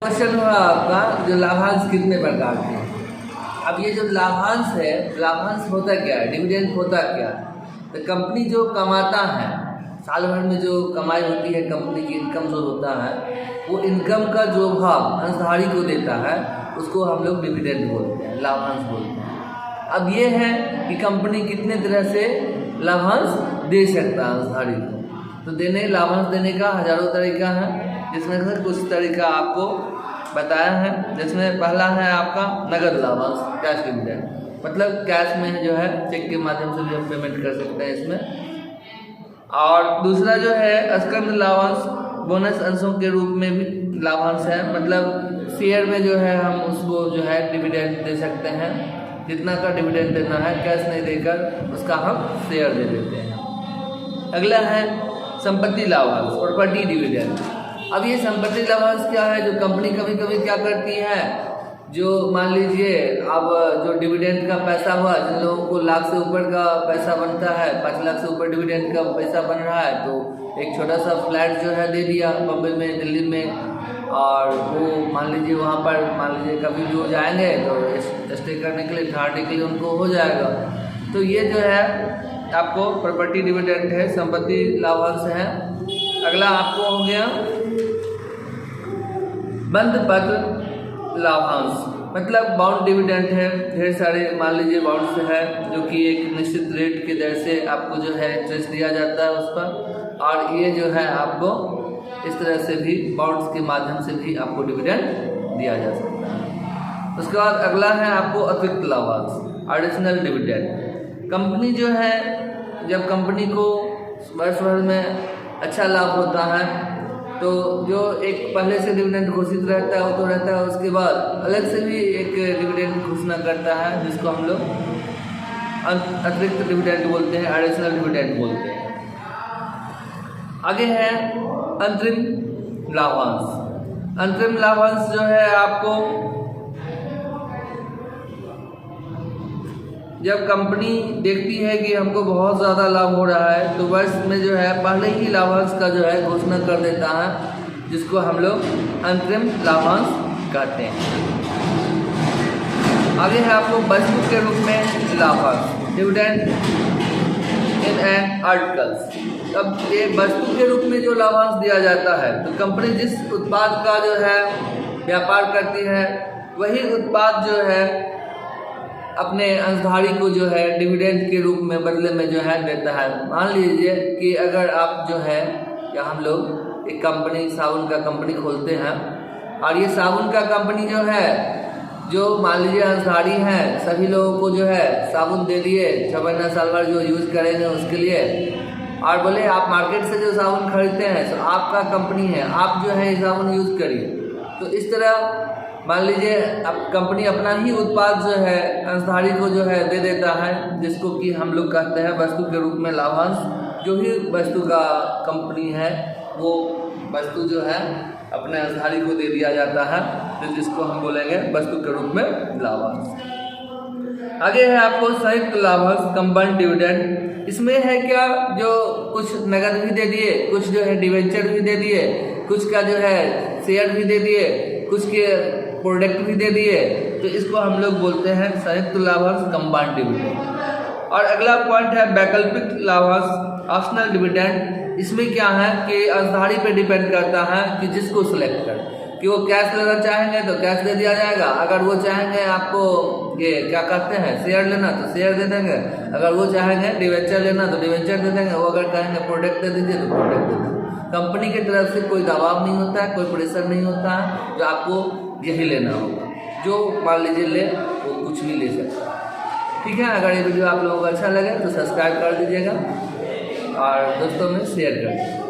Question हुआ आपका जो लाभांश कितने प्रकार के हैं। अब ये जो लाभांश है, लाभांश होता क्या है, डिविडेंड होता क्या है। तो कंपनी जो कमाता है साल भर में, जो कमाई होती है कंपनी की, इनकम जो होता है, वो इनकम का जो भाग अंशधारी को देता है उसको हम लोग डिविडेंड बोलते हैं, लाभांश बोलते हैं। अब ये है कि कंपनी कितने तरह से लाभांश दे सकता है अंशधारी को। तो लाभांश देने का हजारों तरीका है, जिसमें से कुछ तरीका आपको बताया है। जिसमें पहला है आपका नगद लाभांश, कैश डिविडेंड, मतलब कैश में जो है चेक के माध्यम से भी हम पेमेंट कर सकते हैं इसमें। और दूसरा जो है स्कंद लाभांश, बोनस अंशों के रूप में भी लाभांश है, मतलब शेयर में जो है हम उसको जो है डिविडेंड दे सकते हैं। जितना का डिविडेंड देना है, कैश नहीं देकर उसका हम शेयर दे देते हैं। अगला है संपत्ति लाभांश, प्रॉपर्टी डिविडेंड। अब ये संपत्ति लाभांश क्या है, जो कंपनी कभी कभी क्या करती है, जो मान लीजिए अब जो डिविडेंड का पैसा हुआ, जिन लोगों को लाख से ऊपर का पैसा बनता है, 5 लाख से ऊपर डिविडेंड का पैसा बन रहा है, तो एक छोटा सा फ्लैट जो है दे दिया बम्बई में, दिल्ली में। और वो मान लीजिए वहाँ पर मान लीजिए कभी भी वो जाएंगे तो स्टे करने के लिए, ठहरने के लिए उनको हो जाएगा। तो ये जो है आपको प्रॉपर्टी डिविडेंड है, संपत्ति लाभांश है। अगला आपको हो गया बंद पत्र लाभांश, मतलब बाउंड डिविडेंड है। ढेर सारे मान लीजिए बाउंड्स है, जो कि एक निश्चित रेट के दर से आपको जो है इंटरेस्ट दिया जाता है उस पर, और ये जो है आपको इस तरह से भी बाउंड्स के माध्यम से भी आपको डिविडेंड दिया जा सकता है। उसके बाद अगला है आपको अतिरिक्त लाभांश, एडिशनल डिविडेंड। कंपनी जो है, जब कंपनी को वर्ष भर में अच्छा लाभ होता है, तो जो एक पहले से डिविडेंड घोषित रहता है वो तो रहता है, उसके बाद अलग से भी एक डिविडेंड घोषणा करता है, जिसको हम लोग अतिरिक्त डिविडेंड बोलते हैं, एडिशनल डिविडेंड बोलते हैं। आगे है अंतरिम लाभांश। अंतरिम लाभांश जो है आपको, जब कंपनी देखती है कि हमको बहुत ज़्यादा लाभ हो रहा है, तो वर्ष में जो है पहले ही लाभांश का जो है घोषणा कर देता है, जिसको हम लोग अंतरिम लाभांश कहते हैं। आगे है आपको वस्तु के रूप में लाभांश, डिविडेंड इन एन आर्टिकल्स। अब ये वस्तु के रूप में जो लाभांश दिया जाता है, तो कंपनी जिस उत्पाद का जो है व्यापार करती है, वही उत्पाद जो है अपने अंशधारी को जो है डिविडेंड के रूप में बदले में जो है देता है। मान लीजिए कि अगर आप जो है, या हम लोग एक कंपनी, साबुन का कंपनी खोलते हैं, और ये साबुन का कंपनी जो है, जो मान लीजिए अंशधारी हैं, सभी लोगों को जो है साबुन दे दिए 6 महीना साल भर जो यूज़ करेंगे उसके लिए, और बोले आप मार्केट से जो साबुन खरीदते हैं तो आपका कंपनी है, आप जो है ये साबुन यूज़ करिए। तो इस तरह मान लीजिए अब कंपनी अपना ही उत्पाद जो है अंशधारी को जो है दे देता है, जिसको कि हम लोग कहते हैं वस्तु के रूप में लाभांश। जो ही वस्तु का कंपनी है, वो वस्तु जो है अपने अंशधारी को दे दिया जाता है, तो जिसको हम बोलेंगे वस्तु के रूप में लाभांश। आगे है आपको संयुक्त लाभांश, कंबाइंड डिविडेंड। इसमें है क्या, जो कुछ नगद भी दे दिए, कुछ जो है डिवेंचर भी दे दिए, कुछ का जो है शेयर भी दे दिए, कुछ के प्रोडक्ट भी दे दिए, तो इसको हम लोग बोलते हैं संयुक्त लाभांश, कंबाइंड डिविडेंड। और अगला पॉइंट है वैकल्पिक लाभांश, ऑप्शनल डिविडेंड। इसमें क्या है कि अंशधारी पे डिपेंड करता है कि जिसको सिलेक्ट कर, कि वो कैश लेना चाहेंगे तो कैश दे दिया जाएगा, अगर वो चाहेंगे आपको ये क्या कहते हैं शेयर लेना तो शेयर दे देंगे, अगर वो चाहेंगे डिवेंचर लेना तो डिवेंचर दे देंगे, वो अगर कहेंगे प्रोडक्ट दे दीजिए तो प्रोडक्ट दे देंगे। कंपनी की तरफ से कोई दबाव नहीं होता है, कोई प्रेशर नहीं होता है, जो आपको यही लेना होगा, जो मान लीजिए ले वो कुछ भी ले सकता है। ठीक है, अगर ये वीडियो आप लोगों को अच्छा लगे तो सब्सक्राइब कर दीजिएगा और दोस्तों में शेयर कर दीजिएगा।